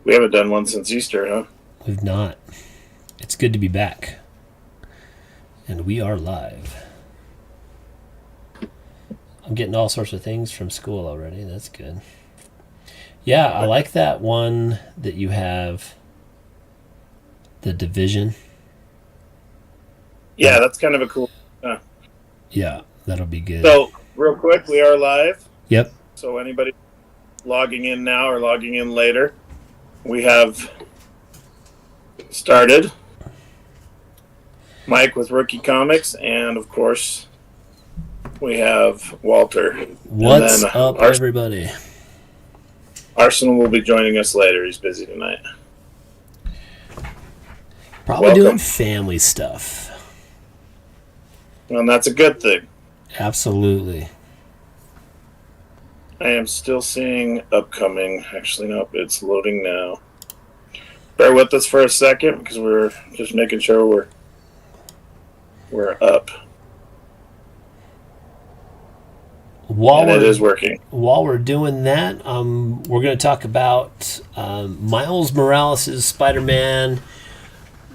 We haven't done one since Easter, huh? We've not. It's good to be back. And we are live. I'm getting all sorts of things from school already. That's good. Yeah, I like that one that you have. The Division. Yeah, that's kind of a cool. Yeah, that'll be good. So, real quick, we are live. Yep. So, anybody logging in now or logging in later, we have started. Mike with Rookie Comics, and of course, we have Walter. What's up, everybody? Arsenal will be joining us later. He's busy tonight. Probably doing family stuff. And that's a good thing. Absolutely. I am still seeing upcoming. Actually, nope, it's loading now. Bear with us for a second because we're just making sure we're up. And it is working. While we're doing that, we're going to talk about Miles Morales' Spider-Man,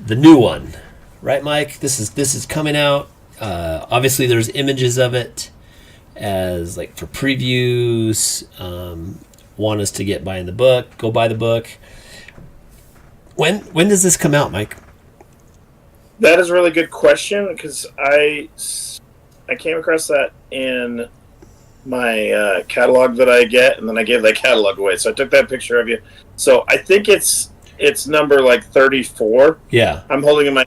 the new one, right, Mike? This is coming out. Obviously, there's images of it as like for previews. Want us to get buying the book? Go buy the book. When does this come out, Mike? That is a really good question because I came across that in my catalog that I get, and then I gave that catalog away. So I took that picture of you. So I think it's number like 34. Yeah. I'm holding in my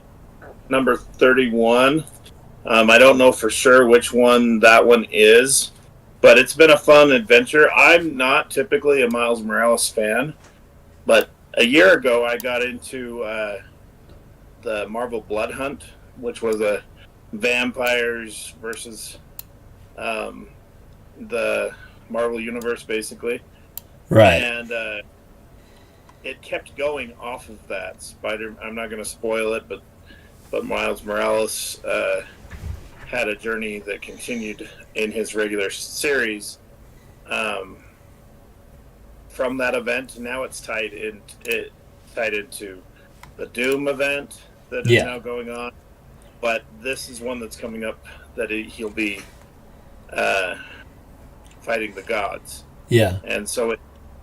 number 31. I don't know for sure which one that one is, but it's been a fun adventure. I'm not typically a Miles Morales fan, but a year ago I got into the Marvel Blood Hunt, which was a vampires versus the Marvel Universe, basically. Right. And it kept going off of that. I'm not going to spoil it, but Miles Morales had a journey that continued in his regular series from that event. Now it's tied into the Doom event that is now going on. But this is one that's coming up that he'll be fighting the gods. Yeah. And so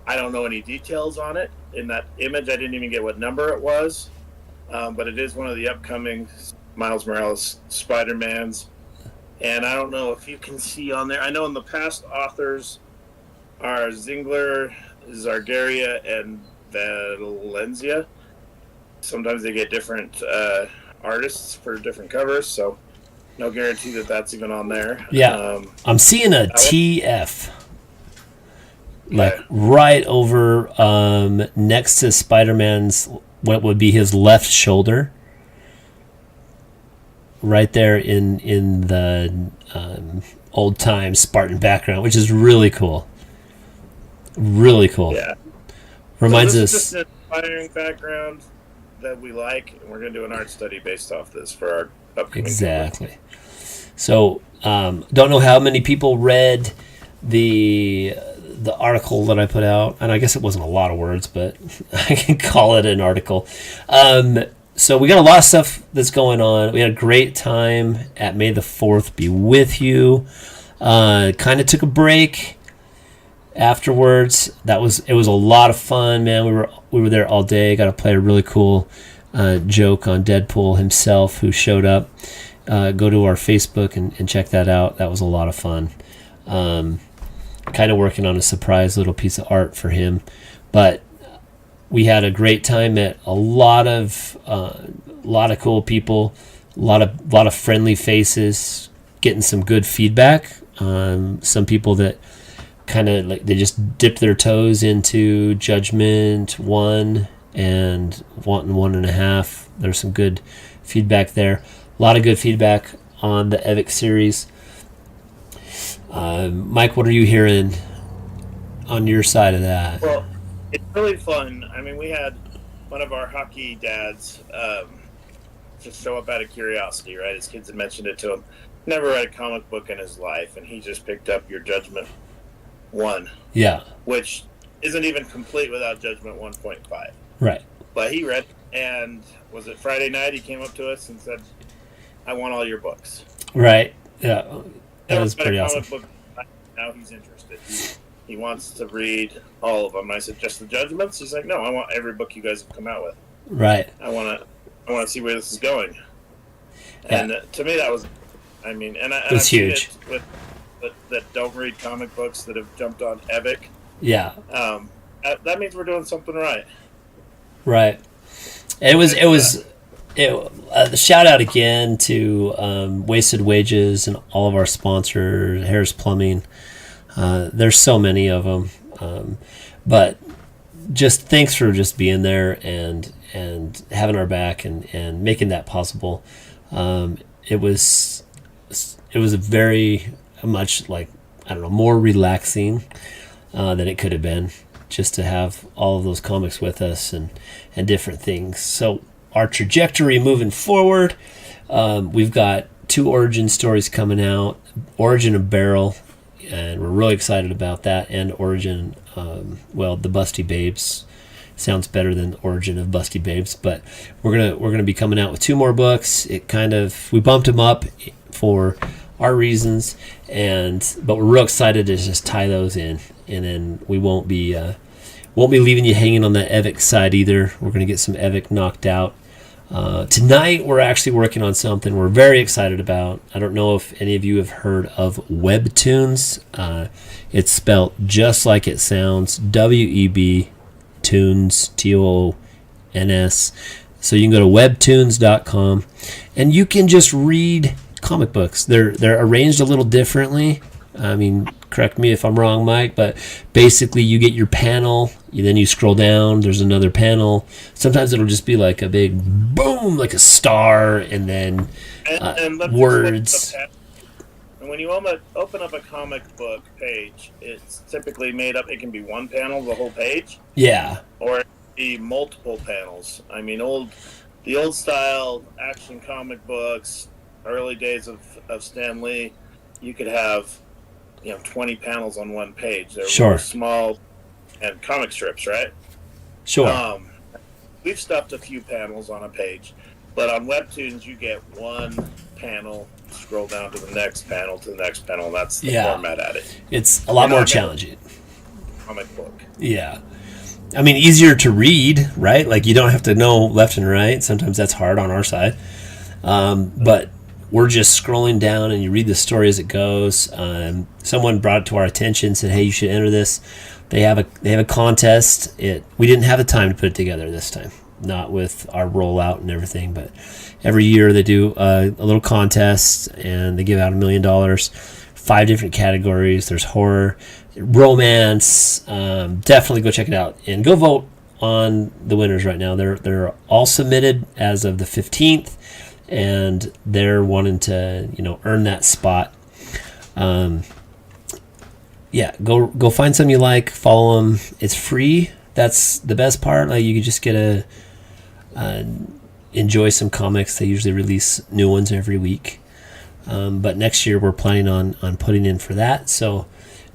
I don't know any details on it. In that image, I didn't even get what number it was. But it is one of the upcoming Miles Morales Spider-Mans. And I don't know if you can see on there. I know in the past authors are Zingler, Zargaria, and Valencia. Sometimes they get different artists for different covers, so no guarantee that that's even on there. Yeah. I'm seeing a TF. Like right over next to Spider-Man's, what would be his left shoulder. Right there in the old time Spartan background, which is really cool. Really cool. Yeah. Reminds us. Just an inspiring background that we like, and we're going to do an art study based off this for our upcoming. Exactly. Cover. So, don't know how many people read the article that I put out, and I guess it wasn't a lot of words, but I can call it an article. So we got a lot of stuff that's going on. We had a great time at May the 4th Be With You. Kind of took a break afterwards. It was a lot of fun, man. We were there all day. Got to play a really cool joke on Deadpool himself, who showed up. Go to our Facebook and check that out. That was a lot of fun. Kind of working on a surprise little piece of art for him, but we had a great time. Met a lot of cool people, a lot of friendly faces, getting some good feedback. Some people that kind of like they just dipped their toes into Judgment 1 and wanting 1.5. There's some good feedback there. A lot of good feedback on the Evic series. Mike, what are you hearing on your side of that? Well, it's really fun. I mean, we had one of our hockey dads just show up out of curiosity, right? His kids had mentioned it to him. Never read a comic book in his life, and he just picked up your Judgment 1. Yeah. Which isn't even complete without Judgment 1.5. Right. But he read, and was it Friday night? He came up to us and said, "I want all your books." Right. Yeah. That was pretty awesome. Book, now he's interested. He wants to read all of them. And I said, "Just the Judgments?" He's like, "No, I want every book you guys have come out with. Right. I want to see where this is going." Yeah. And to me, that was, I mean, and it's huge. With that don't read comic books that have jumped on Epic. Yeah. That means we're doing something right. Right. Shout out again to Wasted Wages and all of our sponsors, Harris Plumbing. There's so many of them, but just thanks for just being there and having our back and making that possible. It was a very much like, I don't know, more relaxing than it could have been, just to have all of those comics with us and different things. So our trajectory moving forward, we've got 2 origin stories coming out, Origin of Beryl, and we're really excited about that, and Origin, the Busty Babes. Sounds better than Origin of Busty Babes, but we're gonna be coming out with 2 more books. We bumped them up for our reasons, but we're real excited to just tie those in, and then we won't be leaving you hanging on that Evic side either. We're gonna get some Evic knocked out. Tonight we're actually working on something we're very excited about. I don't know if any of you have heard of WEBTOONS. It's spelled just like it sounds, WEB Toons, TOONS. So you can go to webtoons.com and you can just read comic books. They're arranged a little differently. I mean, correct me if I'm wrong, Mike, but basically you get your panel, then you scroll down, there's another panel. Sometimes it'll just be like a big boom, like a star, and then words. And when you open up a comic book page, it's typically made up, it can be one panel, the whole page. Yeah. Or it can be multiple panels. I mean, the old style action comic books, early days of Stan Lee, you could have 20 panels on one page. They're really small and comic strips, right? Sure. We've stuffed a few panels on a page, but on Webtoons you get one panel, scroll down to the next panel, to the next panel, and that's the format at it. It's a lot more challenging. Comic book. Yeah. I mean, easier to read, right? Like, you don't have to know left and right. Sometimes that's hard on our side. But we're just scrolling down and you read the story as it goes. Someone brought it to our attention, said, "Hey, you should enter this." They have a contest. We didn't have the time to put it together this time, not with our rollout and everything. But every year they do a little contest and they give out $1 million. 5 different categories. There's horror, romance. Definitely go check it out and go vote on the winners right now. They're all submitted as of the 15th. And they're wanting to, earn that spot. Go find some you like, follow them. It's free. That's the best part. Like, you can just get enjoy some comics. They usually release new ones every week. But next year we're planning on putting in for that. So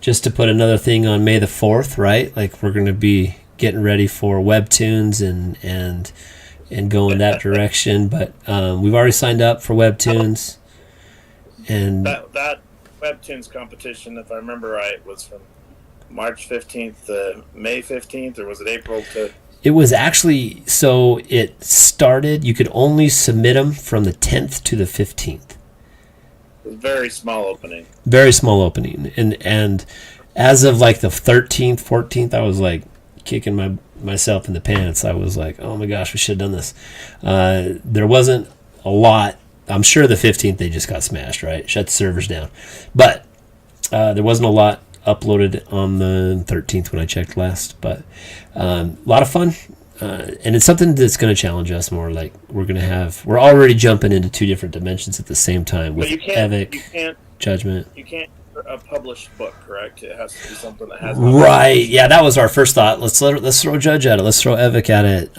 just to put another thing on May the 4th, right? Like, we're going to be getting ready for Webtoons and go in that direction, but we've already signed up for Webtoons. And that Webtoons competition, if I remember right, was from March 15th to May 15th, or was it April to... It was actually, so it started, you could only submit them from the 10th to the 15th. It was very small opening. Very small opening. And as of like the 13th, 14th, I was like kicking myself in the pants. I was like, oh my gosh, we should have done this. There wasn't a lot. I'm sure the 15th they just got smashed, right? Shut the servers down. But there wasn't a lot uploaded on the 13th when I checked last. But a lot of fun. And it's something that's going to challenge us more. Like, we're already jumping into 2 different dimensions at the same time with Evic, Judgment. You can't a published book, correct? It has to be something that has... Right, yeah, that was our first thought. Let's throw Judge at it. Let's throw Evic at it.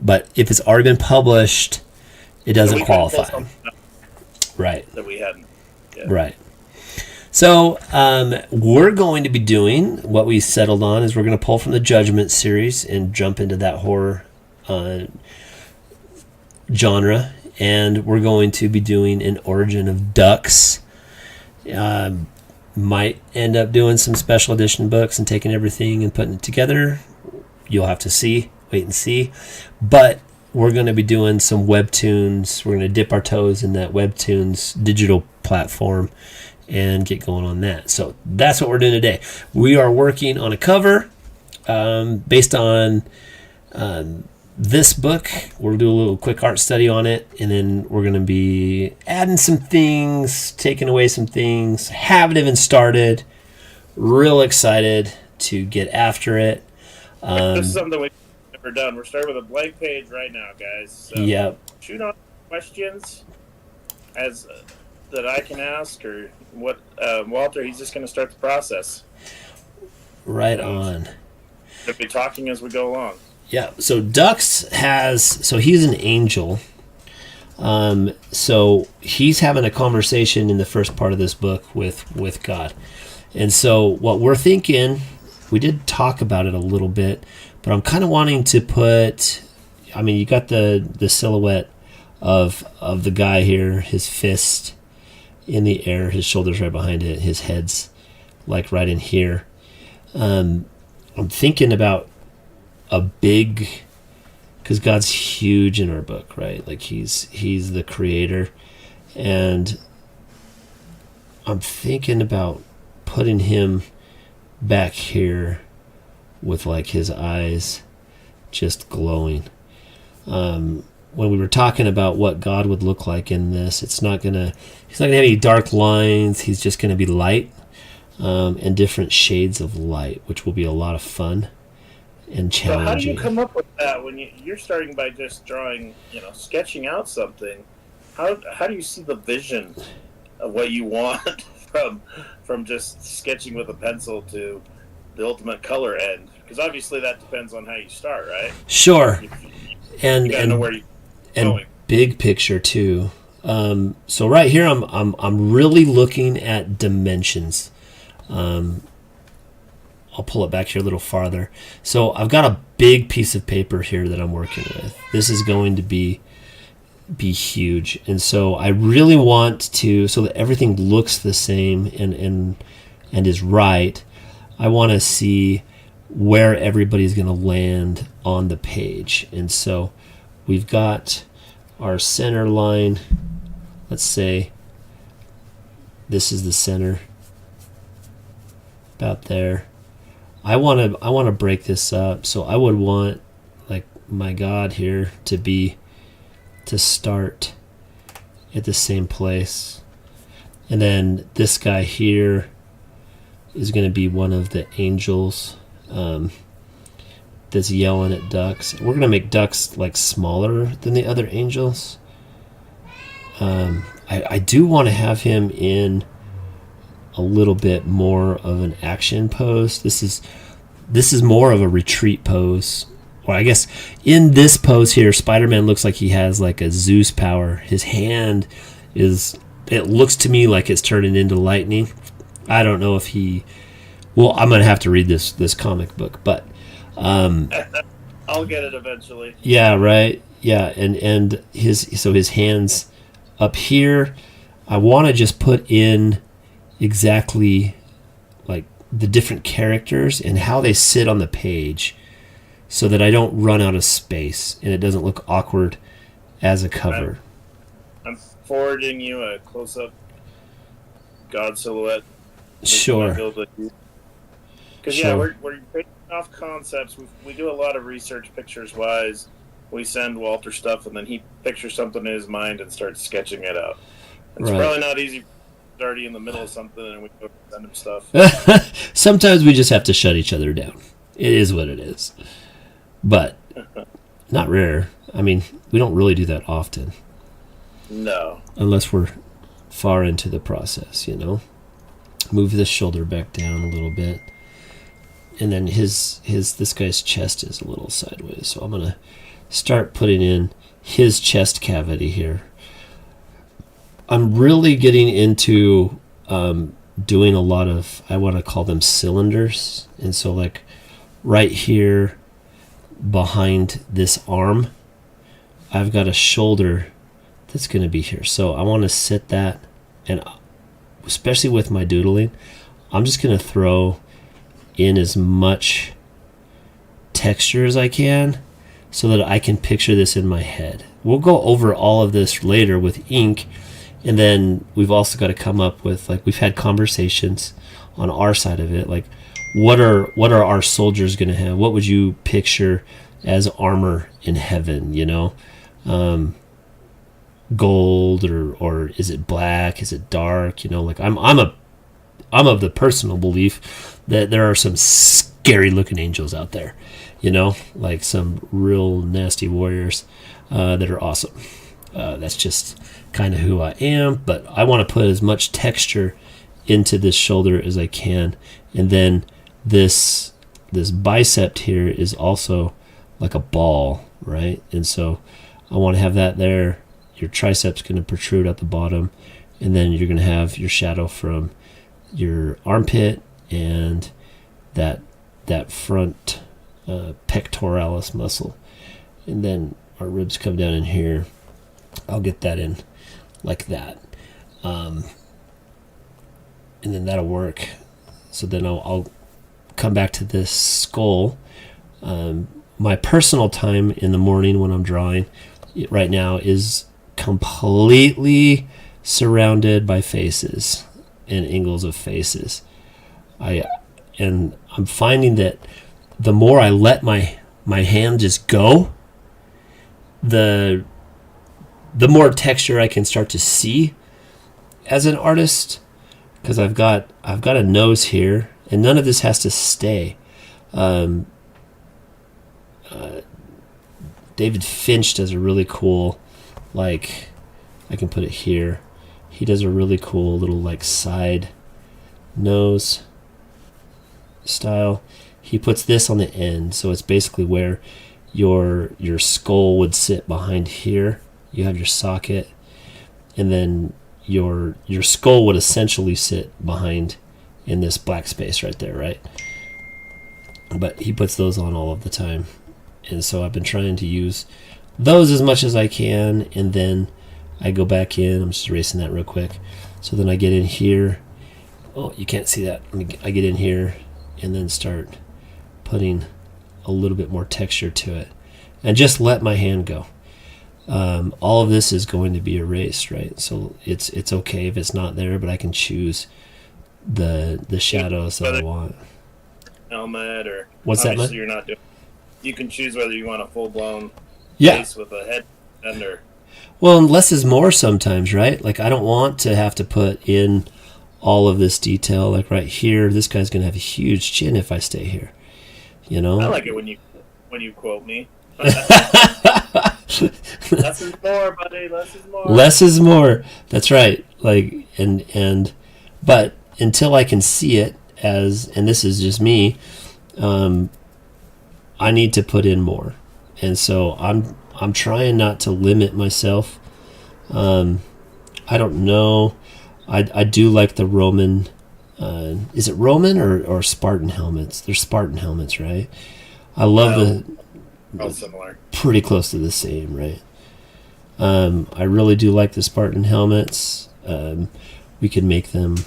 But if it's already been published, it doesn't qualify. Right. That we hadn't. Yeah. Right. So we're going to be doing what we settled on is we're going to pull from the Judgment series and jump into that horror genre, and we're going to be doing an origin of ducks. Might end up doing some special edition books and taking everything and putting it together. You'll have to see, wait and see. But we're going to be doing some webtoons. We're going to dip our toes in that webtoons digital platform and get going on that. So that's what we're doing today. We are working on a cover based on this book. We'll do a little quick art study on it, and then we're going to be adding some things, taking away some things. Haven't even started. Real excited to get after it. This is something we've never done. We're starting with a blank page right now, guys. So yep. Shoot on questions as that I can ask, or what, Walter. He's just going to start the process. Right on. We'll be talking as we go along. Yeah, so Dux so he's an angel. So he's having a conversation in the first part of this book with God. And so what we're thinking, we did talk about it a little bit, but I'm kind of wanting to put, I mean, you got the silhouette of the guy here, his fist in the air, his shoulders right behind it, his head's like right in here. I'm thinking about a big, because God's huge in our book, right? Like he's the creator, and I'm thinking about putting him back here with like his eyes just glowing. When we were talking about what God would look like in this, he's not gonna have any dark lines. He's just gonna be light, and different shades of light, which will be a lot of fun and challenging. So how do you come up with that when you're starting by just drawing, sketching out something? How do you see the vision of what you want from just sketching with a pencil to the ultimate color end? Because obviously that depends on how you start, right? Sure. You gotta know where you're going. Big picture too. So right here, I'm really looking at dimensions. I'll pull it back here a little farther. So I've got a big piece of paper here that I'm working with. This is going to be huge, and so I really want to, so that everything looks the same and is right. I want to see where everybody's going to land on the page, and so we've got our center line. Let's say this is the center, about there. I want to break this up, so I would want like my God here to start at the same place, and then this guy here is going to be one of the angels that's yelling at ducks. We're going to make ducks like smaller than the other angels. I do want to have him in a little bit more of an action pose. This is more of a retreat pose. Or I guess in this pose here, Spider-Man looks like he has like a Zeus power. His hand it looks to me like it's turning into lightning. I don't know if I'm going to have to read this comic book, but I'll get it eventually. Yeah, right. Yeah, and his hands up here, I want to just put in exactly like the different characters and how they sit on the page, so that I don't run out of space and it doesn't look awkward as a cover. I'm forwarding you a close-up God silhouette. Sure. Because yeah, we're basing off concepts. We do a lot of research pictures-wise. We send Walter stuff, and then he pictures something in his mind and starts sketching it out. It's probably not easy. Already in the middle of something, and we go send him stuff. Sometimes we just have to shut each other down. It is what it is. But not rare. I mean, we don't really do that often. No. Unless we're far into the process, Move this shoulder back down a little bit. And then this guy's chest is a little sideways. So I'm going to start putting in his chest cavity here. I'm really getting into doing a lot of, I want to call them cylinders. And so like right here behind this arm, I've got a shoulder that's going to be here. So I want to sit that, and especially with my doodling, I'm just going to throw in as much texture as I can so that I can picture this in my head. We'll go over all of this later with ink, and then we've also got to come up with, like, we've had conversations on our side of it, like what are our soldiers going to have? What would you picture as armor in heaven, you know? Gold, or is it black? Is it dark? You know, like I'm of the personal belief that there are some scary looking angels out there, you know, like some real nasty warriors that are awesome. That's just kind of who I am, but I want to put as much texture into this shoulder as I can. And then this bicep here is also like a ball, right? And so I want to have that there. Your tricep's going to protrude at the bottom, and then you're going to have your shadow from your armpit and that front pectoralis muscle, and then our ribs come down in here. I'll get that in like that, and then that'll work. So then I'll come back to this skull. My personal time in the morning when I'm drawing right now is completely surrounded by faces and angles of faces. I'm finding that the more I let my hand just go, the more texture I can start to see as an artist, because I've got a nose here, and none of this has to stay. David Finch does a really cool, like, I can put it here. He does a really cool little like side nose style. He puts this on the end, so it's basically where your skull would sit behind here. You have your socket, and then your skull would essentially sit behind in this black space right there, right? But he puts those on all of the time. And so I've been trying to use those as much as I can, and then I go back in. I'm just erasing that real quick. So then I get in here. Oh, you can't see that. I get in here and then start putting a little bit more texture to it, and just let my hand go. All of this is going to be erased, right? So it's okay if it's not there, but I can choose the shadows that I want. Helmet, or what's that? Obviously, you're not doing. You can choose whether you want a full-blown face with a head under. Well, and less is more sometimes, right? Like, I don't want to have to put in all of this detail. Like right here, this guy's going to have a huge chin if I stay here. You know? I like it when you quote me. Less is more, buddy. Less is more. Less is more. That's right. Like, but until I can see it as, and this is just me, I need to put in more. And so I'm trying not to limit myself. I don't know. I do like the Roman, is it Roman or Spartan helmets? They're Spartan helmets, right? I love similar. Pretty close to the same, right? I really do like the Spartan helmets. We could make them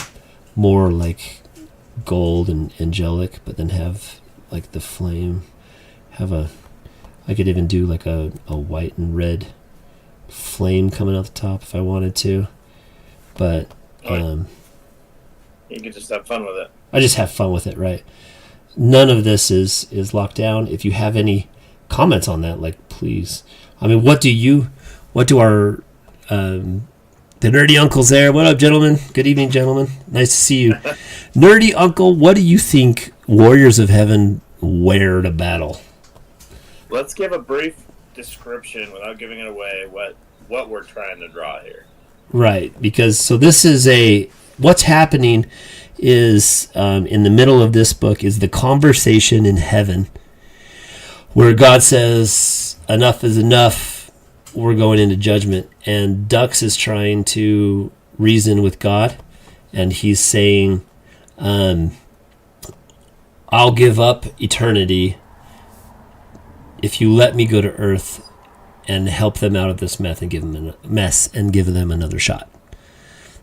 more like gold and angelic, but then have like the flame. I could even do like a white and red flame coming out the top if I wanted to. But you can just have fun with it. I just have fun with it, right? None of this is locked down. If you have any comments on that, like, please. I mean, what do our the nerdy uncle's there? What up, gentlemen? Good evening, gentlemen. Nice to see you. Nerdy uncle, what do you think Warriors of Heaven wear to battle? Let's give a brief description without giving it away what we're trying to draw here. Right, because so this is what's happening is in the middle of this book is the conversation in heaven where God says enough is enough, we're going into judgment, and Dux is trying to reason with God, and he's saying, I'll give up eternity if you let me go to Earth and help them out of this mess and give them another shot.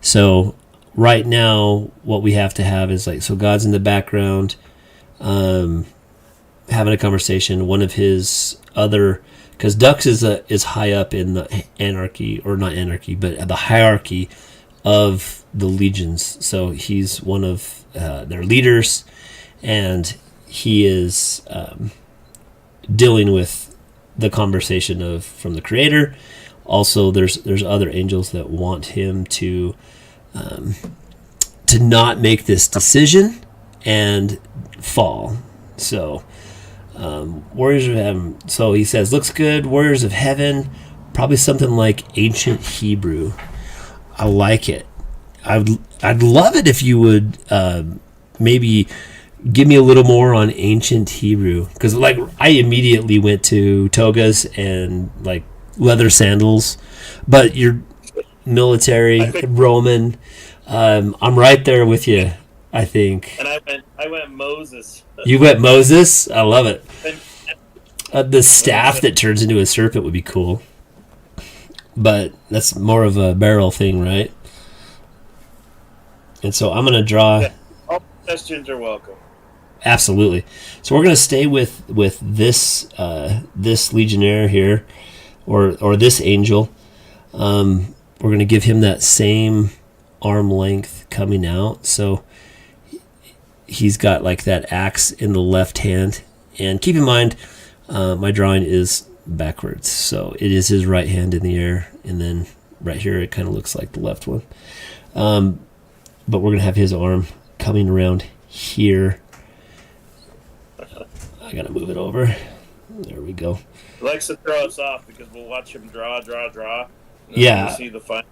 So right now, what we have to have is so God's in the background, having a conversation. One of his other, because Dux is high up in the anarchy, or not anarchy, but the hierarchy of the legions. So he's one of their leaders, and he is dealing with the conversation from the Creator. Also, there's other angels that want him to not make this decision and fall. So Warriors of Heaven. So he says, looks good. Warriors of Heaven, probably something like ancient Hebrew. I like it. I'd love it if you would maybe give me a little more on ancient Hebrew, because I immediately went to togas and leather sandals, but you're military Roman. I'm right there with you, I think. And I went Moses. You went Moses? I love it. The staff that turns into a serpent would be cool, but that's more of a barrel thing, right? And so I'm going to draw. Yeah, all suggestions are welcome. Absolutely. So we're going to stay with this this legionnaire here, or this angel. We're going to give him that same arm length coming out. So he's got that axe in the left hand. And keep in mind, my drawing is backwards. So it is his right hand in the air. And then right here, it kind of looks like the left one. But we're going to have his arm coming around here. I got to move it over. There we go. He likes to throw us off because we'll watch him draw. Yeah. We see the fun.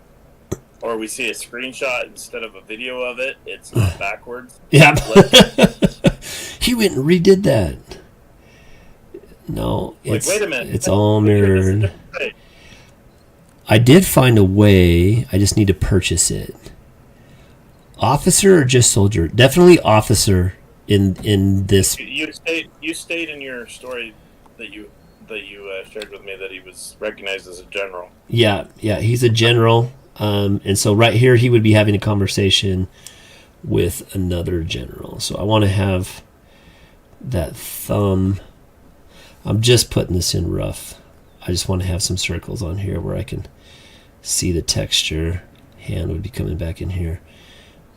Or we see a screenshot instead of a video of it. It's backwards. Yeah. He went and redid that. No, wait a minute. It's all mirrored. I did find a way. I just need to purchase it. Officer or just soldier? Definitely officer in this. You stated in your story that you shared with me that he was recognized as a general. Yeah, he's a general. And so right here, he would be having a conversation with another general. So I want to have that thumb. I'm just putting this in rough. I just want to have some circles on here where I can see the texture. Hand would be coming back in here.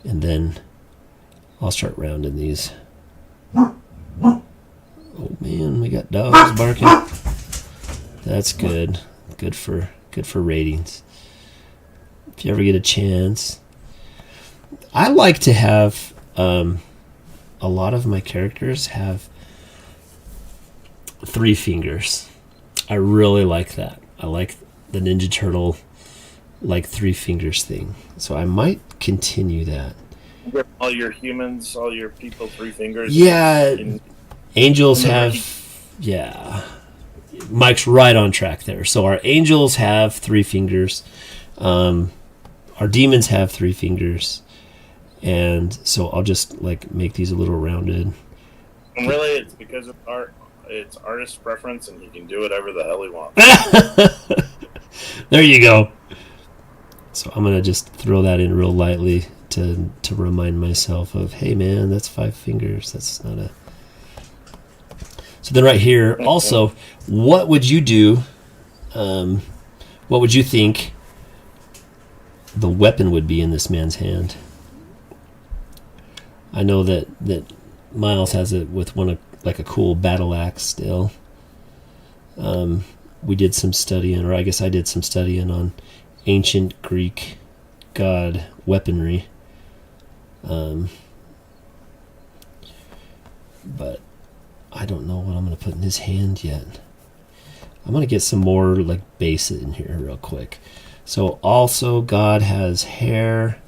And then I'll start rounding these. Oh man, we got dogs barking. That's good. Good for ratings. If you ever get a chance. I like to have a lot of my characters have 3 fingers. I really like that. I like the Ninja Turtle 3 fingers thing. So I might continue that. All your humans, all your people, 3 fingers. Yeah. Angels have, yeah. Mike's right on track there. So our angels have 3 fingers. Our demons have 3 fingers. And so I'll just make these a little rounded. And really, it's because of it's artist preference, and he can do whatever the hell he wants. There you go. So I'm going to just throw that in real lightly to remind myself of, hey man, that's 5 fingers. That's not a... So then right here, also, what would you do? What would you think the weapon would be in this man's hand? I know that Miles has it with one a cool battle axe still. We did some studying, or I guess I did some studying on ancient Greek god weaponry. But I don't know what I'm going to put in his hand yet. I'm going to get some more base in here real quick. So also God has hair.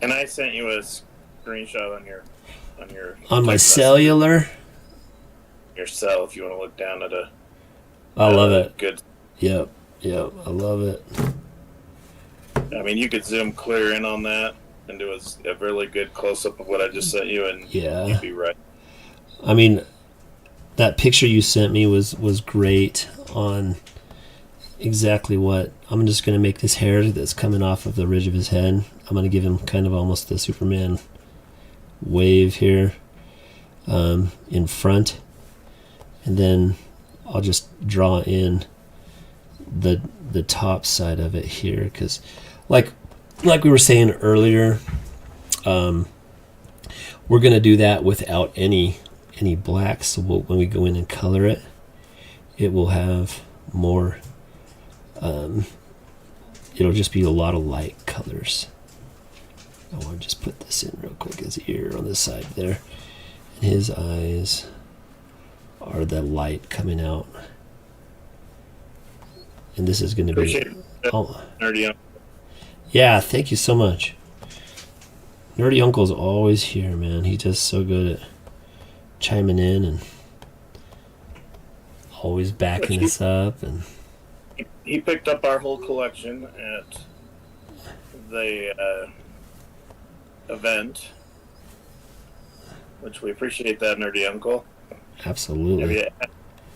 And I sent you a screenshot on my cellular. Your cell, if you want to look down at I love it. Good. Yep. I love it. I mean, you could zoom clear in on that and do a really good close-up of what I just sent you, and you'd be right. I mean, that picture you sent me was great on exactly what... I'm just going to make this hair that's coming off of the ridge of his head. I'm going to give him kind of almost the Superman wave here in front. And then I'll just draw in the top side of it here, because like we were saying earlier, we're going to do that without any black. So when we go in and color it, it will have more... it'll just be a lot of light colors. I want to just put this in real quick. His ear on this side there, and his eyes are the light coming out. And this is going to be... Nerdy Uncle. Yeah, thank you so much. Nerdy Uncle's always here, man. He's just so good at chiming in and always backing us up. And he picked up our whole collection at the event, which we appreciate that, Nerdy Uncle. Absolutely. Have you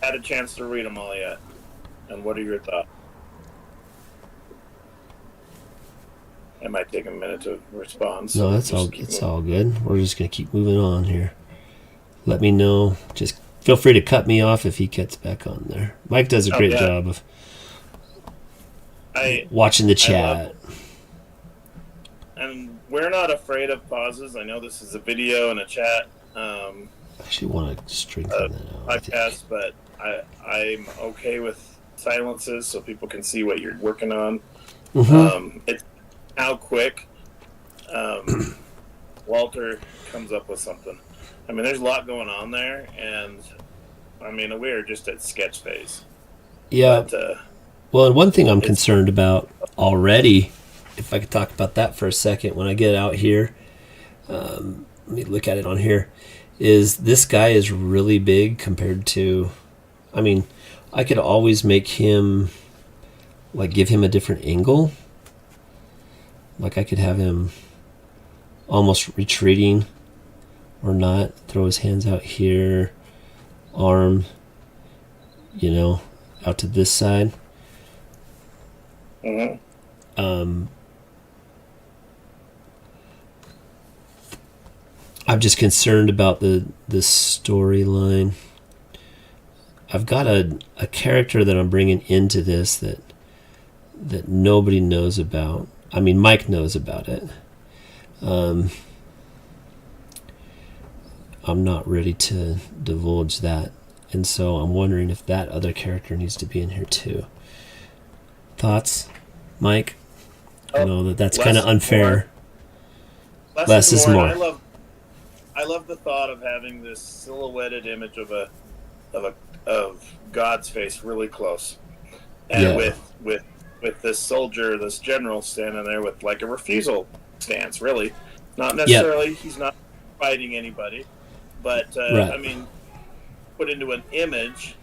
had a chance to read them all yet? And what are your thoughts? It might take a minute to respond. So no, it's all good. We're just going to keep moving on here. Let me know. Just feel free to cut me off if he gets back on there. Mike does a great job of watching the chat. And we're not afraid of pauses. I know this is a video and a chat. I actually want to strengthen that out. Podcast, but I'm okay with silences so people can see what you're working on. Mm-hmm. It's how quick Walter comes up with something. I mean, there's a lot going on there, and I mean, we're just at sketch phase. Yeah. But, well, and one thing I'm concerned about already, if I could talk about that for a second, when I get out here, let me look at it on here, is this guy is really big compared to, I mean, I could always make him, like, give him a different angle. Like, I could have him almost retreating or not, throw his hands out here, arm, out to this side. Mm-hmm. I'm just concerned about the storyline. I've got a character that I'm bringing into this that nobody knows about. I mean, Mike knows about it. I'm not ready to divulge that. And so I'm wondering if that other character needs to be in here too. Thoughts, Mike? I know that's kind of unfair. Less is more. I love the thought of having this silhouetted image of God's face really close, and with this soldier, this general standing there with like a refusal stance. Really, not necessarily. He's not fighting anybody, but right. I mean, put into an image,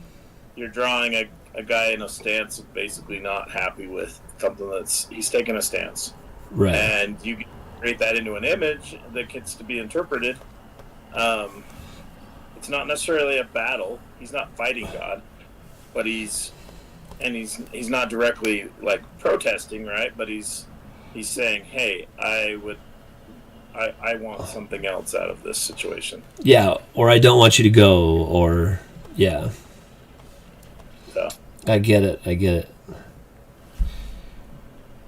you're drawing a guy in a stance of basically not happy with something he's taking a stance, right? And you create that into an image that gets to be interpreted. It's not necessarily a battle. He's not fighting God, but he's not directly like protesting, right? But he's saying, "Hey, I want something else out of this situation." Yeah, or I don't want you to go, or yeah. So I get it.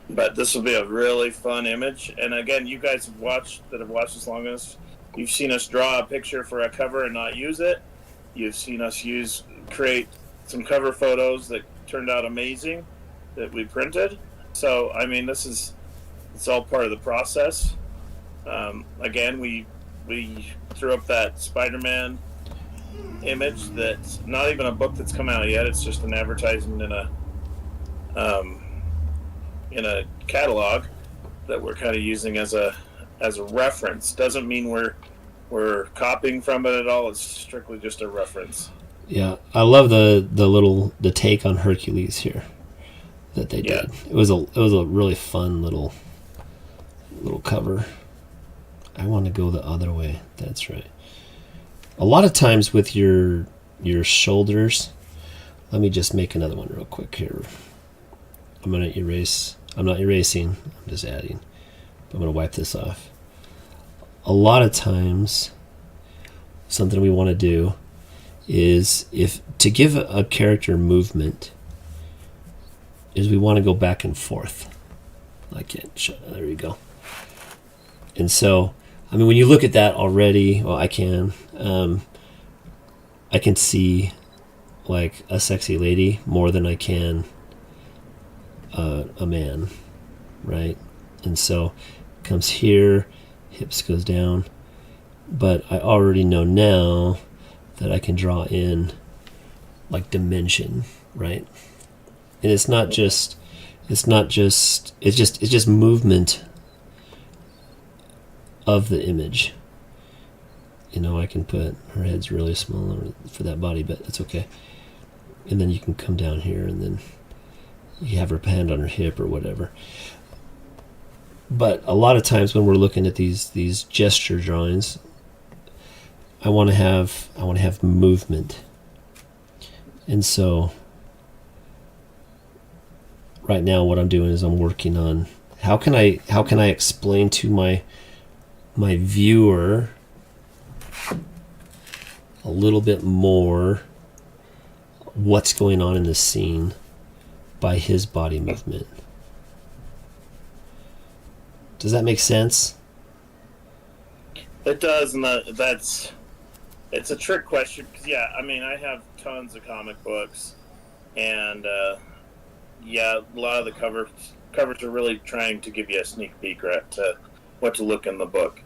But this will be a really fun image, and again, you guys have watched this long as you've seen us draw a picture for a cover and not use it. You've seen us create some cover photos that turned out amazing that we printed. So, I mean, it's all part of the process. Again, we threw up that Spider-Man image that's not even a book that's come out yet. It's just an advertisement in a catalog that we're kind of using as a reference. Doesn't mean we're copying from it at all. It's strictly just a reference. Yeah, I love the take on Hercules here. that they did. It was a really fun little cover. I want to go the other way. That's right. A lot of times with your shoulders, let me just make another one real quick here. I'm going to erase. I'm not erasing. I'm just adding. I'm going to wipe this off. A lot of times, something we want to do is, if to give a character movement, is we want to go back and forth. Like it. There you go. And so, I mean, when you look at that already, well, I can see like a sexy lady more than I can a man, right? And so, comes here, hips goes down, but I already know now that I can draw in like dimension, right? And it's just movement of the image. You know, I can put, her head's really small for that body, but it's okay. And then you can come down here, and then you have her hand on her hip or whatever. But a lot of times when we're looking at these gesture drawings, I want to have movement. And so right now what I'm doing is I'm working on how can I explain to my viewer a little bit more what's going on in the scene by his body movement. Does that make sense? It does, and it's a trick question, because I mean, I have tons of comic books, and a lot of the covers are really trying to give you a sneak peek to what to look in the book,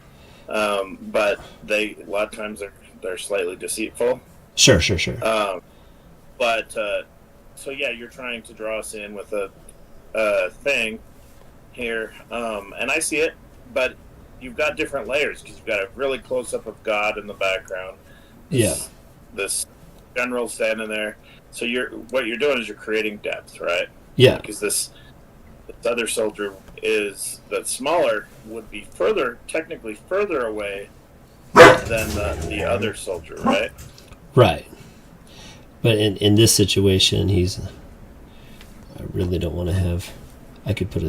but a lot of times they're slightly deceitful. Sure. So you're trying to draw us in with a thing here, and I see it, but you've got different layers, because you've got a really close up of God in the background. This general standing there. So what you're doing is you're creating depth, right? Yeah. Because this other soldier that's smaller would be technically further away than the other soldier, right? Right. But in this situation, I really don't want to have. I could put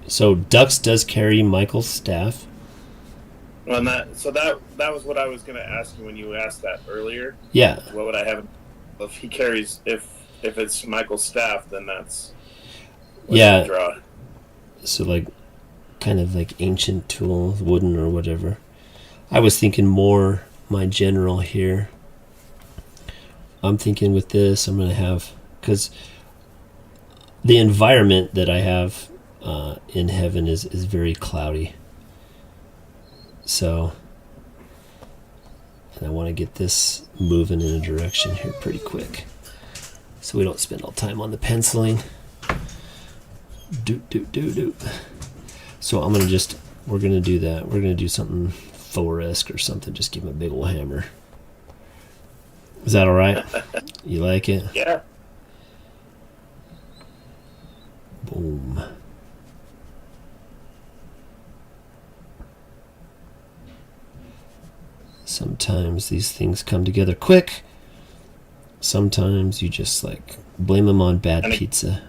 So Dux does carry Michael's staff. Well, that was what I was going to ask you when you asked that earlier. Yeah. What would I have if he carries if it's Michael's staff? Then that's what you draw. So like, kind of like ancient tool, wooden or whatever. I was thinking more my general here. I'm thinking with this, I'm going to have, because the environment that I have in heaven is very cloudy. So, and I want to get this moving in a direction here pretty quick, so we don't spend all time on the penciling. So we're gonna do that. We're gonna do something Thor-esque or something. Just give him a big old hammer. Is that all right? You like it? Yeah. Boom. Sometimes these things come together quick. Sometimes you just like blame them on bad pizza.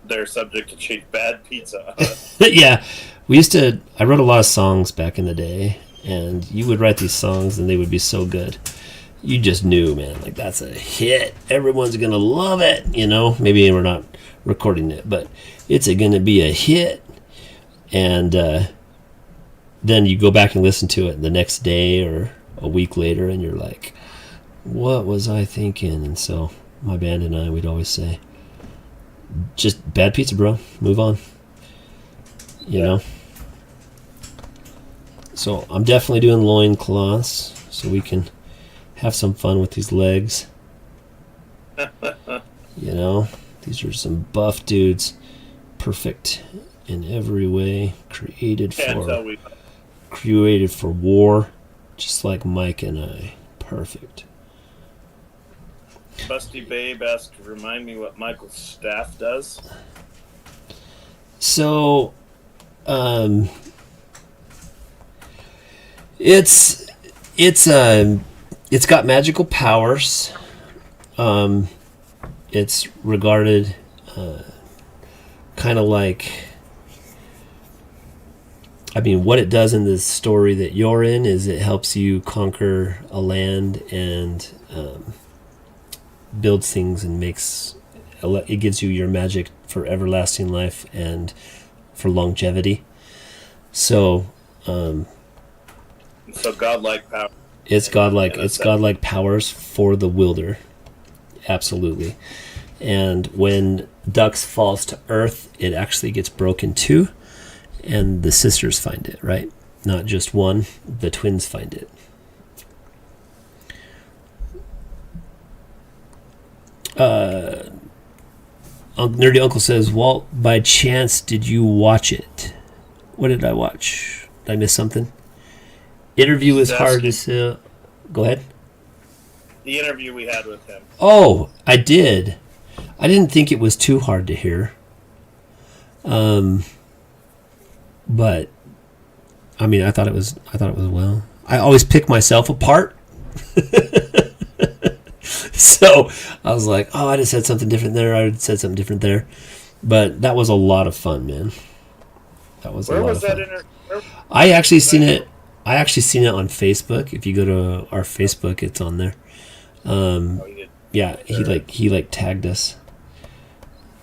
They're subject to cheap bad pizza. Yeah. I wrote a lot of songs back in the day, and you would write these songs and they would be so good. You just knew, man, like that's a hit. Everyone's going to love it, you know? Maybe we're not recording it, but it's going to be a hit. And then you go back and listen to it the next day or a week later, and you're like, what was I thinking? And so my band and I, we'd always say, just bad pizza, bro. Move on. You know? So I'm definitely doing loincloths so we can have some fun with these legs. You know? These are some buff dudes. Perfect in every way. Created for war. Just like Mike and I. Perfect. Busty Babe asked to remind me what Michael's staff does. So, it's got magical powers. It's regarded kind of like, I mean, what it does in the story that you're in is it helps you conquer a land and builds things and it gives you your magic for everlasting life and for longevity. So, so godlike power. It's godlike powers for the wielder. Absolutely. And when Dux falls to Earth, it actually gets broken too, and the sisters find it, right? Not just one, the twins find it. Nerdy Uncle says, Walt, by chance, did you watch it? What did I watch? Did I miss something? Interview is hard to say. Go ahead. The interview we had with him. Oh, I did. I didn't think it was too hard to hear. But I mean, I thought it was well. I always pick myself apart. So I was like, oh, I just said something different there. I said something different there. But that was a lot of fun, man. That was a lot of fun. Where was that I actually seen it on Facebook. If you go to our Facebook, it's on there. Yeah, he tagged us.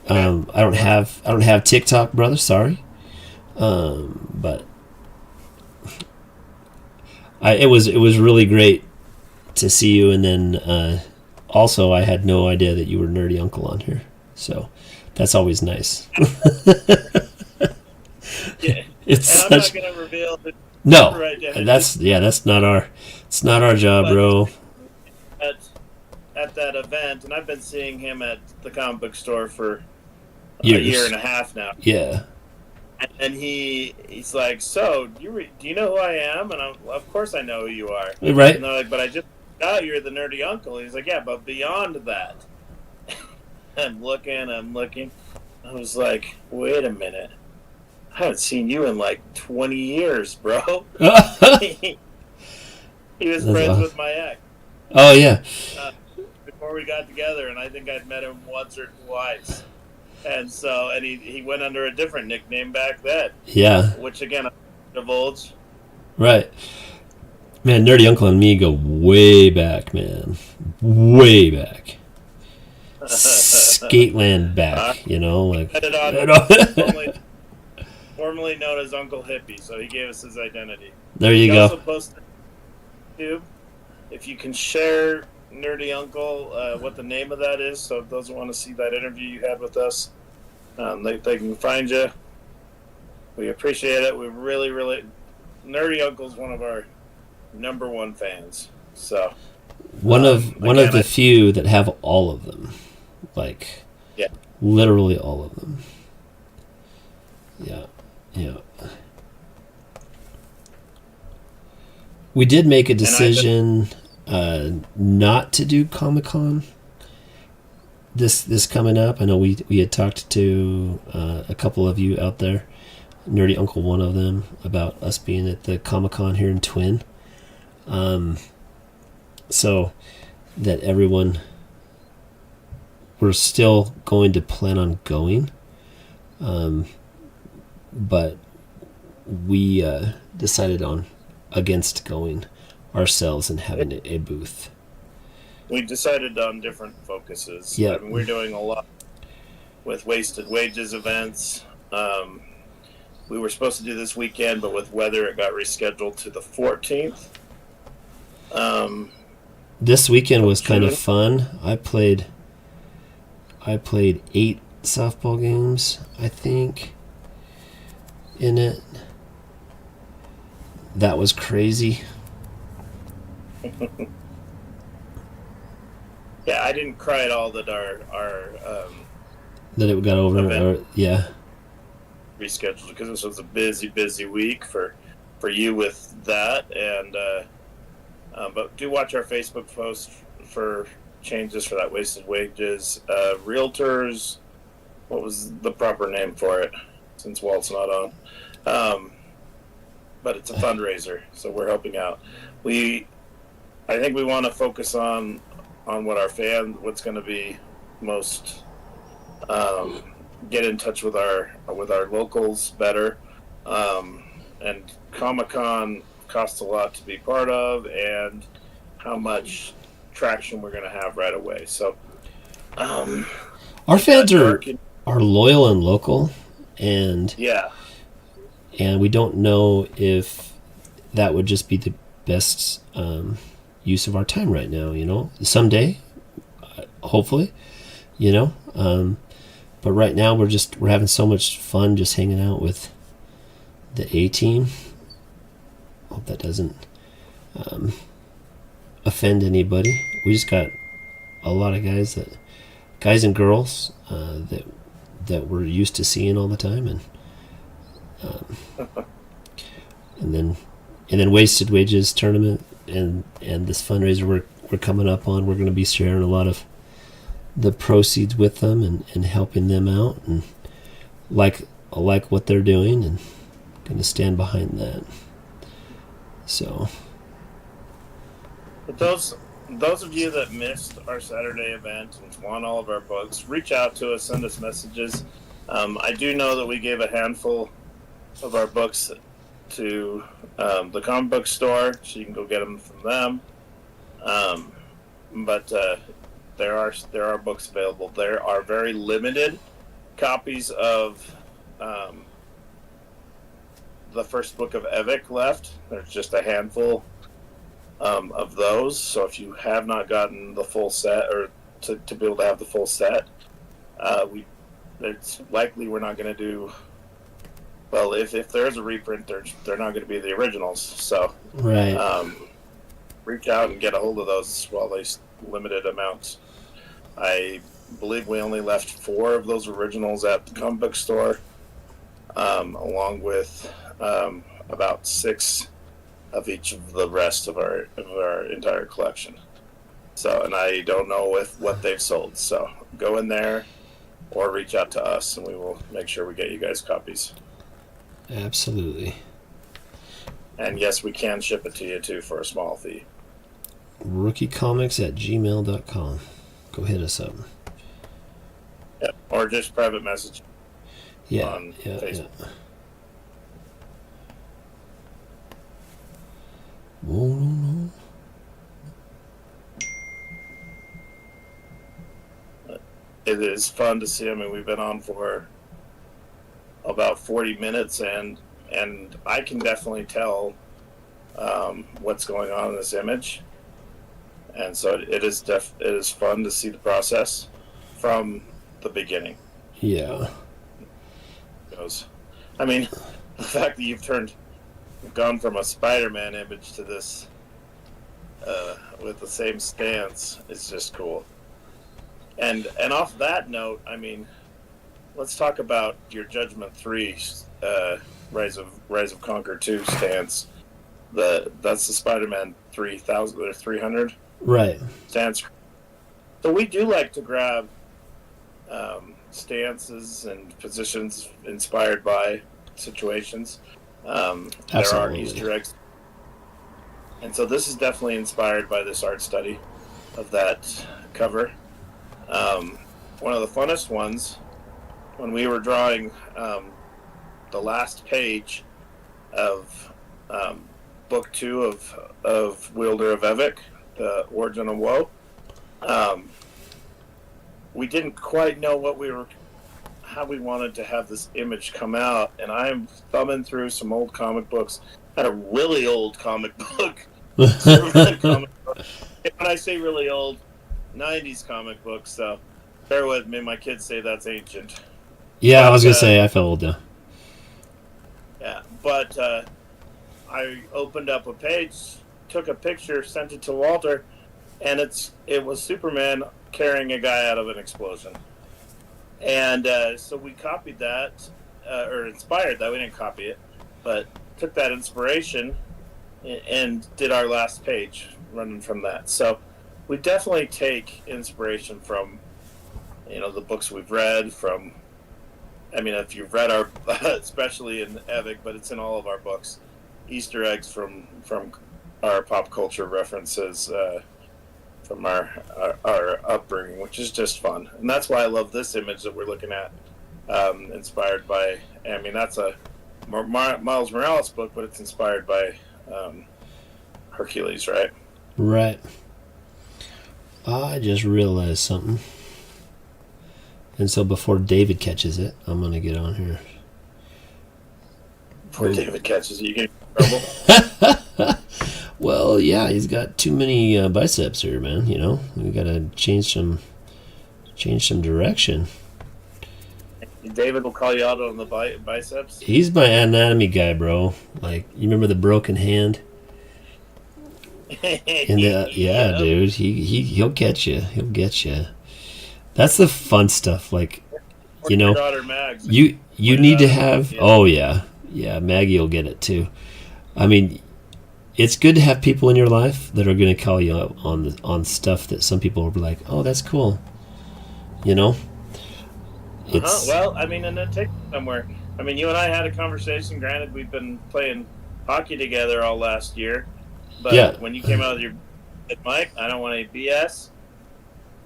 I don't have TikTok, brother. Sorry. But it was really great to see you, and then also I had no idea that you were Nerdy Uncle on here, so that's always nice. Yeah, it's and I'm not gonna reveal the no. That's not our job, but, bro. At that event, and I've been seeing him at the comic book store for years. A year and a half now. Yeah. And he's like, so do you know who I am? And of course I know who you are. Right. And they're like, but I just thought you're the Nerdy Uncle. And he's like, yeah, but beyond that. I'm looking. I was like, wait a minute. I haven't seen you in like 20 years, bro. He was friends with my ex. Oh, yeah. Before we got together, and I think I'd met him once or twice. And so, and he went under a different nickname back then. Yeah. Which, again, I divulge. Right. Man, Nerdy Uncle and me go way back, man. Way back. Skateland back, you know? Like, formerly known as Uncle Hippie, so he gave us his identity. There you go. He also posted on YouTube. If you can share Nerdy Uncle, what the name of that is, so if those who want to see that interview you had with us, they can find you. We appreciate it. We really, really... Nerdy Uncle's one of our number one fans. So one of the few that have all of them. Like, yeah, literally all of them. Yeah. We did make a decision not to do Comic-Con this coming up. I know we had talked to a couple of you out there, Nerdy Uncle one of them, about us being at the Comic-Con here in Twin. So that everyone, we're still going to plan on going, but we decided against going ourselves and having a booth. We decided on different focuses. Yeah, I mean, we're doing a lot with Wasted Wages events. We were supposed to do this weekend, but with weather, it got rescheduled to the 14th. This weekend was kind of fun. I played 8 softball games, I think, in it. That was crazy. Yeah, I didn't cry at all that our that it got over. Yeah, rescheduled because this was a busy week for you with that, and but do watch our Facebook post for changes for that wasted wages. Realtors, what was the proper name for it? Since Walt's not on, but it's a fundraiser, so we're helping out. I think we want to focus on what's going to be most. Get in touch with our locals better, and Comic-Con costs a lot to be part of, and how much traction we're going to have right away. So, our fans are loyal and local, and we don't know if that would just be the best use of our time right now. Someday, hopefully, but right now we're having so much fun just hanging out with the A team. Hope that doesn't offend anybody. We just got a lot of guys and girls that we're used to seeing all the time, and then wasted wages tournament and this fundraiser we're coming up on. We're going to be sharing a lot of the proceeds with them and helping them out, and I like what they're doing, and going to stand behind that. So, but those of you that missed our Saturday event and want all of our books, reach out to us, send us messages. I do know that we gave a handful of our books to the comic book store, so you can go get them from them. But there are books available. There are very limited copies of the first book of Evic left. There's just a handful of those. So if you have not gotten the full set, or to be able to have the full set, it's likely we're not going to do. Well, if there is a reprint, they're not going to be the originals. So right. Reach out and get a hold of those while they limited amounts. I believe we only left 4 of those originals at the comic book store, along with about 6 of each of the rest of our entire collection. So, and I don't know what they've sold. So go in there or reach out to us, and we will make sure we get you guys copies. Absolutely. And yes, we can ship it to you too for a small fee. rookiecomics@gmail.com. Go hit us up. Yeah, or just private message. On Facebook. Yeah. Whoa. It is fun to see. I mean, we've been on for about 40 minutes, and I can definitely tell what's going on in this image. And so it is fun to see the process from the beginning. Yeah. I mean, the fact that you've gone from a Spider-Man image to this with the same stance is just cool. And off that note, I mean, let's talk about your Judgment 3 Rise of Conquer 2 stance. That's the Spider-Man 3000 or 300 right stance. So we do like to grab stances and positions inspired by situations. There are Easter eggs, and so this is definitely inspired by this art study of that cover. One of the funnest ones, when we were drawing the last page of book 2 of Wielder of Evic, the Origin of Woe, we didn't quite know how we wanted to have this image come out, and I'm thumbing through some old comic books. I had a really old comic book, Superman comic book. And when I say really old, 90s comic book, so bear with me. My kids say that's ancient. Yeah, I was gonna say I felt old now. Yeah, but I opened up a page, took a picture, sent it to Walter, and it was Superman carrying a guy out of an explosion. And so we copied that, or inspired that. We didn't copy it, but took that inspiration and did our last page running from that. So we definitely take inspiration from, the books we've read. From, I mean, if you've read our, especially in Evic, but it's in all of our books, Easter eggs from our pop culture references, from our upbringing, which is just fun. And that's why I love this image that we're looking at, inspired by, I mean, that's a Miles Morales book, but it's inspired by Hercules, right? Right. I just realized something. And so before David catches it, I'm going to get on here. Before David catches it, you get in trouble? Well, yeah, he's got too many biceps here, man. We got to change some direction. David will call you out on the biceps. He's my anatomy guy, bro. Like, you remember the broken hand? Yeah, dude. He'll get you. He'll get you. That's the fun stuff. Like, or your daughter Mags. You need to have. Yeah. Oh yeah, Maggie will get it too. I mean, it's good to have people in your life that are going to call you out on stuff that some people will be like, oh, that's cool. It's well, I mean, and then take it somewhere. I mean, you and I had a conversation. Granted, we've been playing hockey together all last year, but when you came out of your Mike, I don't want any BS.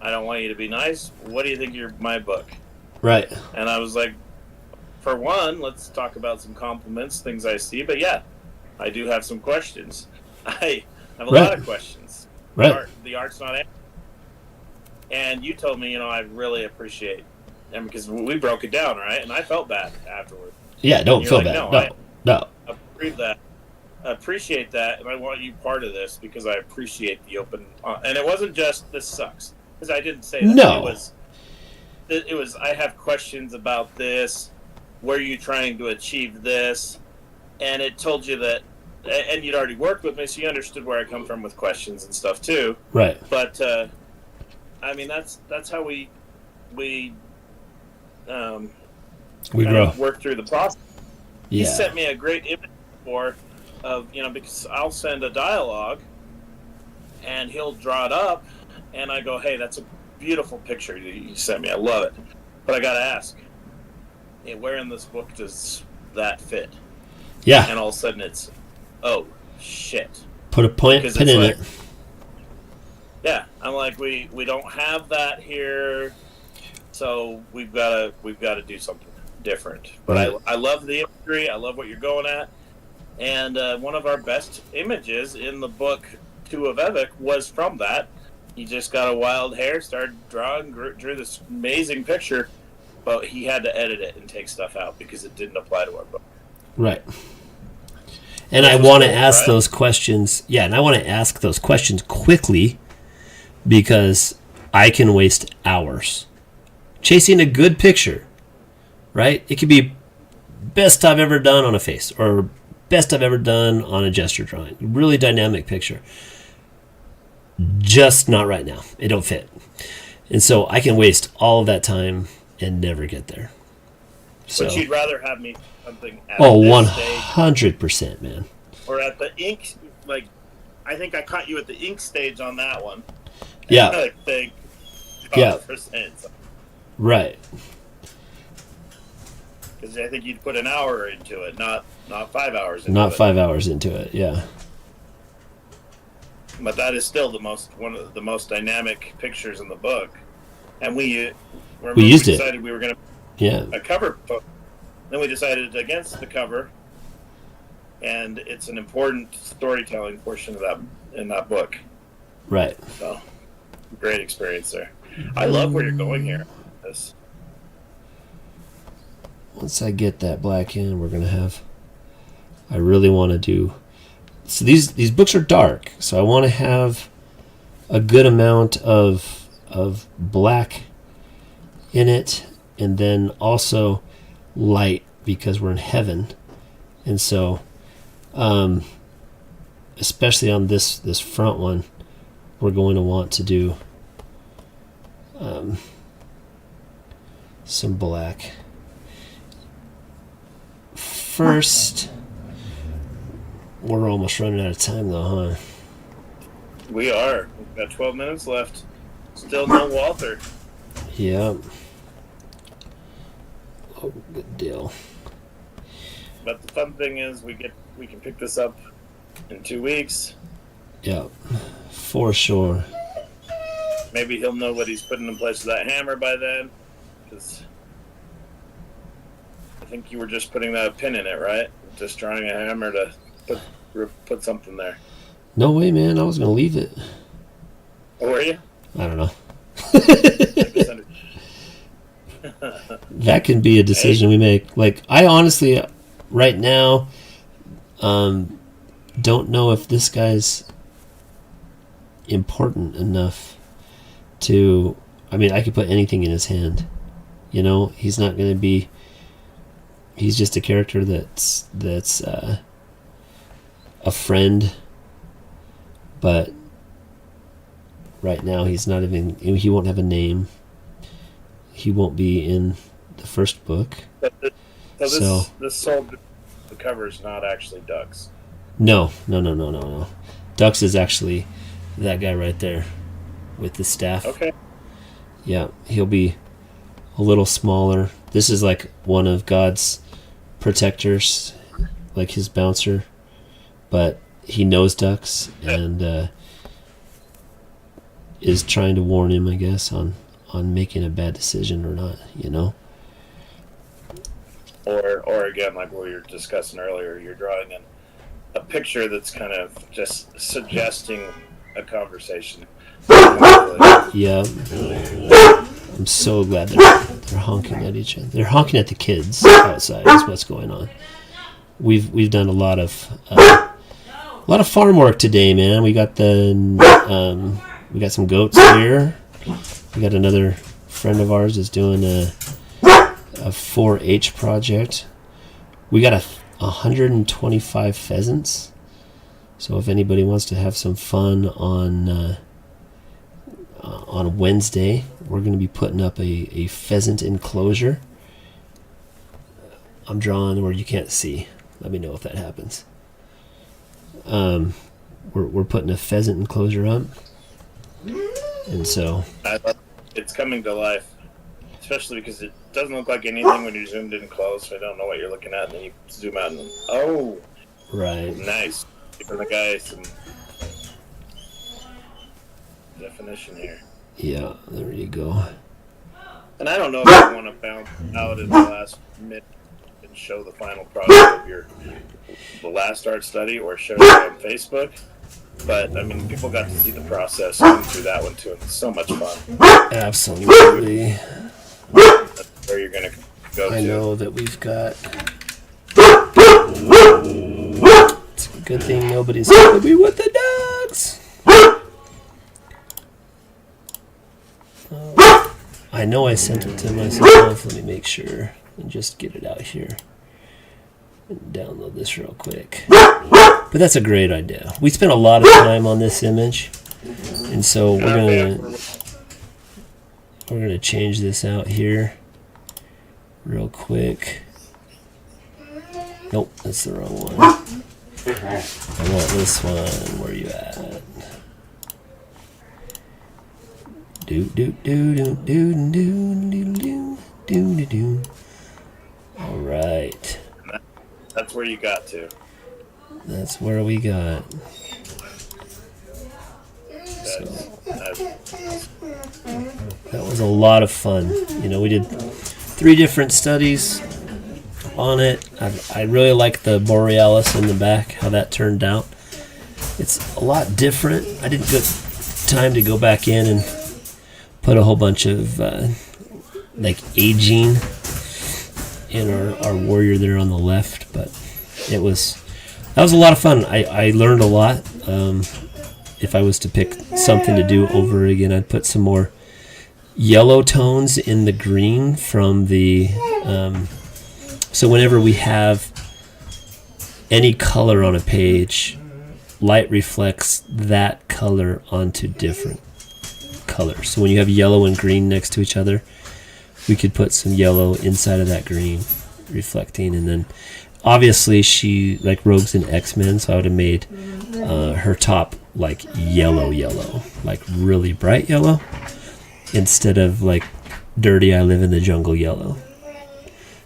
I don't want you to be nice. What do you think of my book? Right. And I was like, for one, let's talk about some compliments, things I see. But yeah, I do have some questions. I have a lot of questions. Right. The art's not answered. And you told me, I really appreciate, and because we broke it down, right? And I felt bad afterward. Yeah, don't feel bad. No. I appreciate that, and I want you part of this because I appreciate the open. And it wasn't just this sucks, because I didn't say that. No. It was. I have questions about this. Were you trying to achieve this? And it told you that, and you'd already worked with me, so you understood where I come from with questions and stuff too. Right. But I mean, that's how we grow. Work through the process. Yeah. He sent me a great image because I'll send a dialogue and he'll draw it up and I go, hey, that's a beautiful picture you sent me. I love it. But I got to ask, hey, where in this book does that fit? Yeah. And all of a sudden it's, oh, shit. Put a pin in it. Yeah. I'm like, we don't have that here. So we've got to do something different. But right. I love the imagery. I love what you're going at. And one of our best images in the book 2 of Evic was from that. He just got a wild hair, started drawing, drew this amazing picture, but he had to edit it and take stuff out because it didn't apply to our book. Right. And I want to ask those questions. Yeah, and I want to ask those questions quickly because I can waste hours chasing a good picture, right? It could be best I've ever done on a face or best I've ever done on a gesture drawing. Really dynamic picture. Just not right now. It don't fit. And so I can waste all of that time and never get there. So, but you'd rather have me something at 100%, man. Or at the ink, like, I think I caught you at the ink stage on that one. Yeah. I think 100%. Right. Because I think you'd put an hour into it, not 5 hours into it. Not 5 hours into it, yeah. But that is still one of the most dynamic pictures in the book. And we used it. Decided we were going to a cover book. Then we decided against the cover. And it's an important storytelling portion of that in that book. Right. So, great experience there. I love where you're going here. Once I get that black in, we're going to have... I really want to do... So these books are dark, so I want to have a good amount of black in it, and then also light because we're in heaven, and so especially on this front one, we're going to want to do some black first. We're almost running out of time, though, huh? We are. We've got 12 minutes left. Still no Walter. Yeah. Oh, good deal. But the fun thing is we can pick this up in 2 weeks. Yeah, for sure. Maybe he'll know what he's putting in place with that hammer by then. Because I think you were just putting that pin in it, right? Just drawing a hammer to put something there. No way, man. I was going to leave it. Oh, were you? I don't know. That can be a decision we make. Like, I honestly, right now, don't know if this guy's important enough to... I mean, I could put anything in his hand. You know, he's not going to be... He's just a character that's a friend, but right now he's not even... He won't have a name. He won't be in the first book. So this soul, the cover is not actually Ducks. No. Ducks is actually that guy right there with the staff. Okay. Yeah, he'll be a little smaller. This is like one of God's protectors, like his bouncer, but he knows Ducks and is trying to warn him, I guess, on making a bad decision or not, you know? Or again, like we were discussing earlier, you're drawing in a picture that's kind of just suggesting a conversation. Yeah. I'm so glad they're honking at each other. They're honking at the kids outside is what's going on. We've done a lot of farm work today, man. We got we got some goats here. We got another friend of ours is doing a 4-H project. We got 125 pheasants. So if anybody wants to have some fun on Wednesday, we're going to be putting up a pheasant enclosure. I'm drawing where you can't see. Let me know if that happens. We're putting a pheasant enclosure up. And so it's coming to life, especially because it doesn't look like anything when you're zoomed in close. So I don't know what you're looking at, and then you zoom out and right, nice, giving the guy some definition here. Yeah, there you go. And I don't know if you want to bounce out in the last minute and show the final product of the last art study, or show it on Facebook. But, I mean, people got to see the process going through that one, too, and it's so much fun. Absolutely. That's where you're going to go to. I know that we've got... It's a good thing nobody's going to be with the dogs. I know I sent it to myself. Let me make sure and just get it out here. And download this real quick. But that's a great idea. We spent a lot of time on this image, and so we're gonna change this out here real quick. Nope, that's the wrong one. I want this one. Where you at? Do do do do do do do do do do. All right. That's where you got to. That's where we got. So, that was a lot of fun. You know, we did 3 different studies on it. I really like the Borealis in the back, how that turned out. It's a lot different. I didn't get time to go back in and put a whole bunch of like aging in our warrior there on the left, but that was a lot of fun. I learned a lot. If I was to pick something to do over again, I'd put some more yellow tones in the green from the... so whenever we have any color on a page, light reflects that color onto different colors. So when you have yellow and green next to each other, we could put some yellow inside of that green reflecting, and then obviously she like Rogue's in X-Men, so I would have made her top like yellow, like really bright yellow, instead of like dirty I live in the jungle yellow.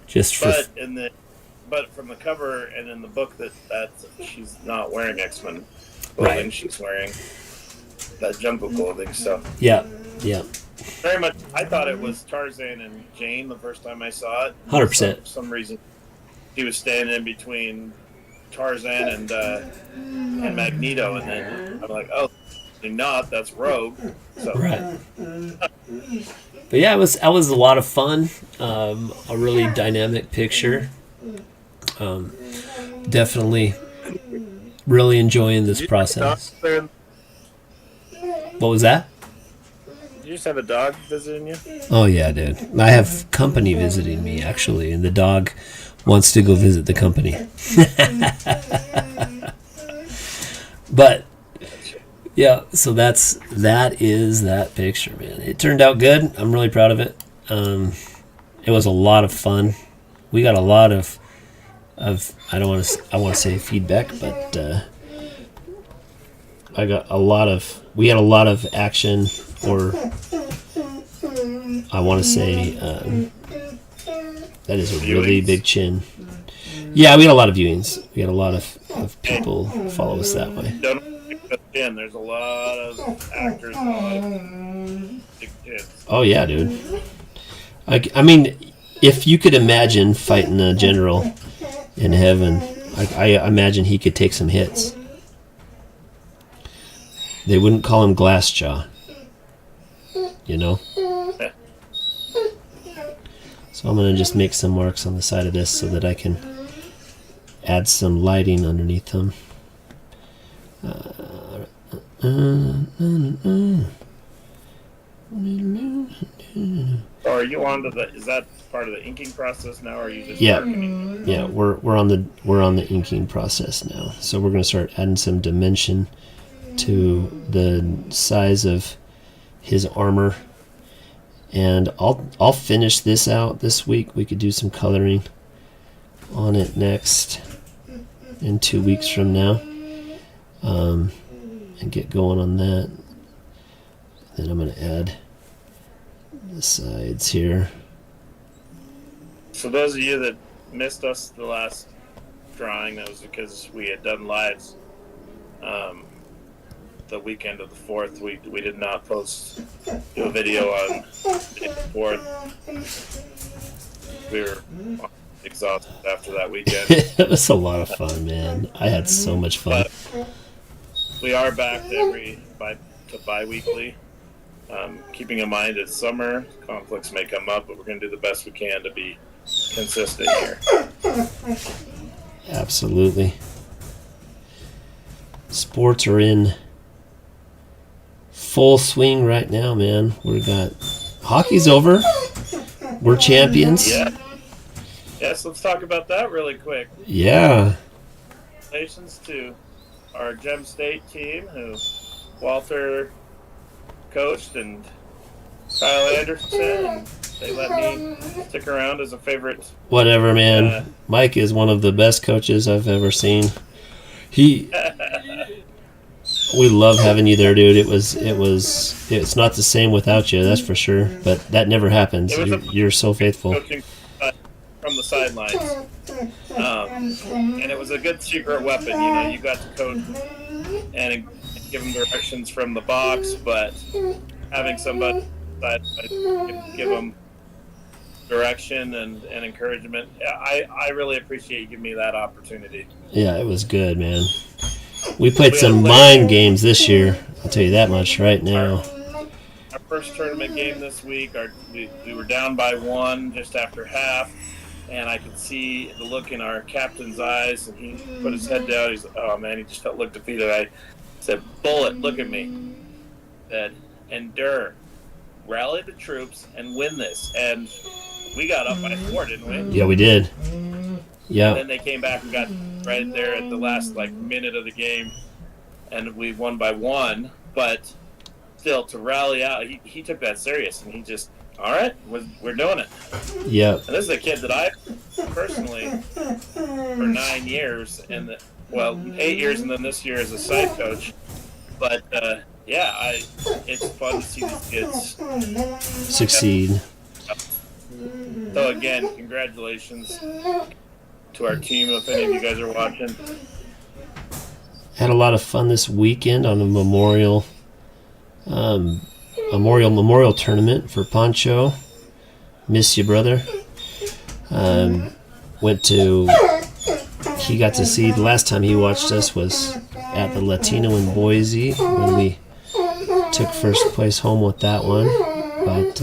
Just for but from the cover and in the book that she's not wearing X-Men clothing, right. She's wearing that jungle clothing. So yeah. Very much. I thought it was Tarzan and Jane the first time I saw it. 100%. For some reason, he was standing in between Tarzan and Magneto, and then I'm like, oh, not. That's Rogue. So. Right. But yeah, that was a lot of fun. A really dynamic picture. Definitely, really enjoying this process. What was that? You just have a dog visiting you? Oh yeah, dude. I have company visiting me actually, and the dog wants to go visit the company. But yeah, so that is that picture, man. It turned out good. I'm really proud of it. It was a lot of fun. We got a lot of I want to say feedback, but we had a lot of action, or I want to say that is a really big chin. Yeah, we had a lot of viewings. We had a lot of people follow us that way. There's a lot of actors and a lot of big kids. Oh yeah, dude. I mean, if you could imagine fighting a general in heaven, I imagine he could take some hits. They wouldn't call him Glassjaw, you know? So I'm going to just make some marks on the side of this so that I can add some lighting underneath them. So are you on to is that part of the inking process now, or are you just working? Yeah, we're on the inking process now. So we're going to start adding some dimension to the size of his armor, and I'll finish this out this week. We could do some coloring on it next in 2 weeks from now, and get going on that. Then I'm going to add the sides here. So those of you that missed us the last drawing, that was because we had done lives the weekend of the 4th. We did not do a video on the 4th. We were exhausted after that weekend. It was a lot of fun, man. I had so much fun. But we are back to bi-weekly. Keeping in mind it's summer, conflicts may come up, but we're going to do the best we can to be consistent here. Absolutely. Sports are in full swing right now, man. We got hockey's over. We're champions. Yeah. Yes, let's talk about that really quick. Yeah. Congratulations to our Gem State team, who Walter coached, and Kyle Anderson, and they let me stick around as a favorite. Whatever, man. Mike is one of the best coaches I've ever seen. We love having you there, dude. It's not the same without you, that's for sure. But that never happens. You're so faithful. Coaching from the sidelines, and it was a good secret weapon. You know, you got to coach and give them directions from the box, but having somebody give them direction and encouragement, I really appreciate you giving me that opportunity. Yeah, it was good, man. We played some mind games this year, I'll tell you that much right now. Our first tournament game this week, we were down by 1 just after half, and I could see the look in our captain's eyes, and he put his head down. He's oh man, he just looked defeated. I said, "Bullet, look at me." Said, "Endure, rally the troops, and win this." And we got up by 4, didn't we? Yeah, we did. Yeah. And then they came back and got right there at the last minute of the game, and we won by 1. But still, to rally out, he took that serious, and he just All right, we're doing it. Yep. And this is a kid that I personally, for 9 years, and 8 years, and then this year as a side coach. But yeah, it's fun to see these kids Succeed. So again, congratulations to our team. If any of you guys are watching, Had a lot of fun this weekend on a memorial tournament for Pancho. Miss you, brother. He got to see, the last time he watched us was at the Latino in Boise when we took first place home with that one. But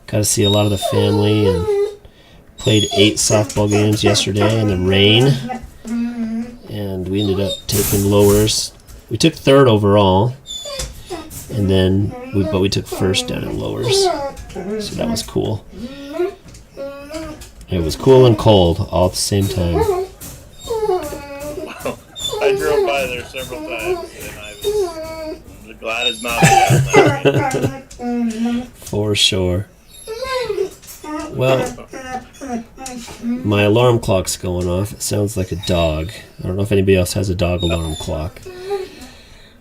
got to see a lot of the family and played 8 softball games yesterday in the rain. And we ended up taking lowers. We took 3rd overall, and then we took 1st down in lowers. So that was cool. It was cool and cold all at the same time. Well, I drove by there several times, and I was glad it's not that. For sure. Well, my alarm clock's going off. It sounds like a dog. I don't know if anybody else has a dog alarm clock.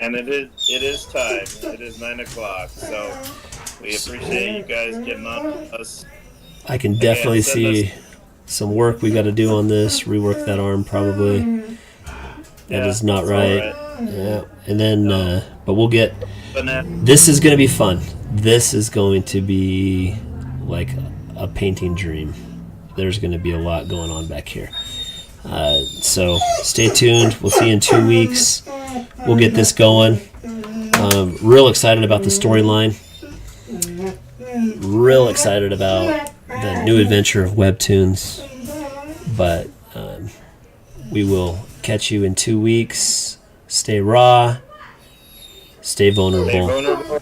And it is time. It is 9 o'clock. So we appreciate you guys getting on with us. I can definitely see some work we got to do on this. Rework that arm probably. That is not right. Yeah. And then, but we'll get. This is going to be fun. This is going to be like a painting dream. There's going to be a lot going on back here. So stay tuned. We'll see you in 2 weeks. We'll get this going. Real excited about the storyline. Real excited about the new adventure of WEBTOONS. But we will catch you in 2 weeks. Stay raw. Stay vulnerable.